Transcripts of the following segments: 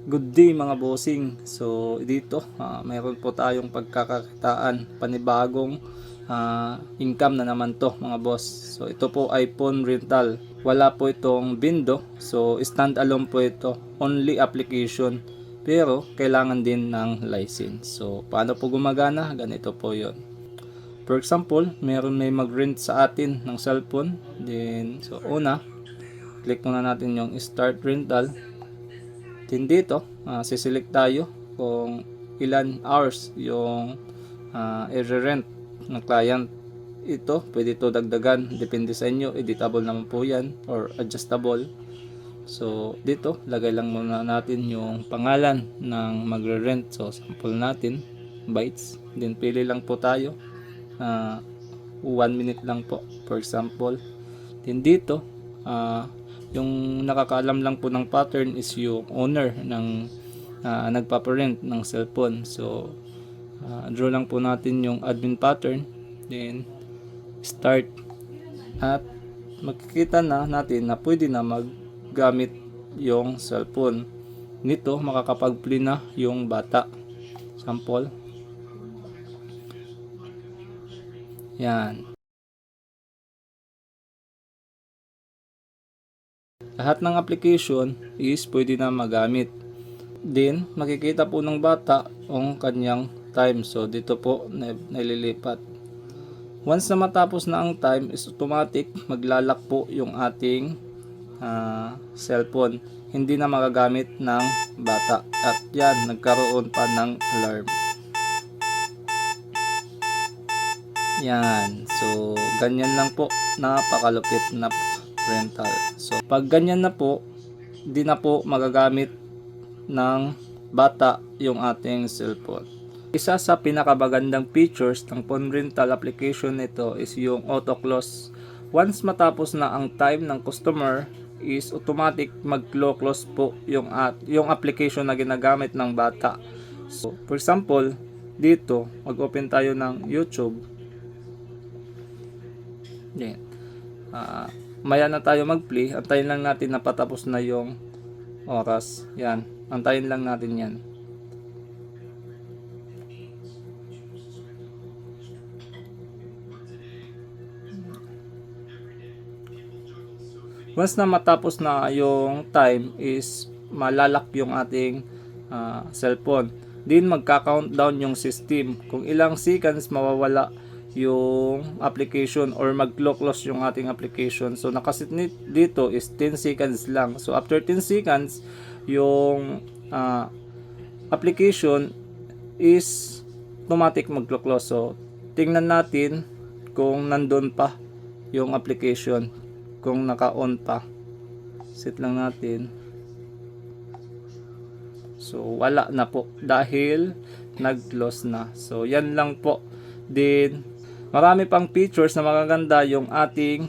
Good day mga bossing. So dito mayroon po tayong pagkakakitaan, panibagong income na naman to mga boss. So ito po ay phone rental. Wala po itong bindo. So stand alone po ito. Only application. Pero kailangan din ng license. So paano po gumagana? Ganito po 'yon. For example, may mag-rent sa atin ng cellphone. Then so una, click muna natin yung start rental. Then dito, siselect tayo kung ilan hours yung i-rent ng client. Ito, pwede ito dagdagan. Depende sa inyo. Editable naman po yan or adjustable. So, dito, lagay lang muna natin yung pangalan ng magre-rent. So, sample natin, bytes. Then, pili lang po tayo. 1 minute lang po, for example. Then, dito, yung nakakaalam lang po ng pattern is yung owner ng nagpaparent ng cellphone. So draw lang po natin yung admin pattern, then start, at makikita na natin na pwede na maggamit yung cellphone nito. Makakapag-play na yung bata. Sample yan. Lahat ng application is pwede na magamit. Then, makikita po ng bata ang kanyang time. So, dito po nililipat. Once na matapos na ang time, is automatic maglalak po yung ating cellphone. Hindi na magagamit ng bata. At yan, nagkaroon pa ng alarm. Yan. So, ganyan lang po. Napakalupit na rental. So, pag ganyan na po, di na po magagamit ng bata yung ating cellphone. Isa sa pinakabagandang features ng phone rental application nito is yung auto close. Once matapos na ang time ng customer, is automatic mag-close po yung application na ginagamit ng bata. So, for example, dito, mag-open tayo ng YouTube. Yan. Maya na tayo mag-play. Antayin lang natin na patapos na yung oras. Yan. Antayin lang natin yan. Once na matapos na yung time, is malalak yung ating cellphone. Din magka-countdown yung system kung ilang seconds mawawala yung application or mag-close yung ating application. So nakaset dito is 10 seconds lang. So after 10 seconds, yung application is automatic mag-close. So tingnan natin kung nandun pa yung application, kung naka-on pa. Set lang natin. So wala na po dahil nag-close na. So yan lang po. Then marami pang features na magaganda yung ating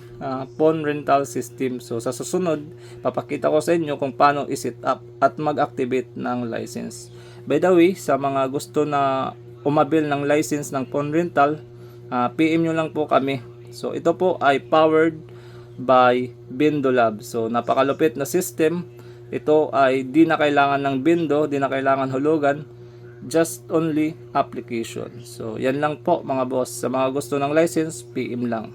phone rental system. So sa susunod, papakita ko sa inyo kung paano i-set up at mag-activate ng license. By the way, sa mga gusto na umabil ng license ng phone rental, PM nyo lang po kami. So ito po ay powered by Bindolab. So napakalupit na system. Ito ay di na kailangan ng bindo, di na kailangan hulugan. Just only application. So yan lang po mga boss. Sa mga gusto ng license, PM lang.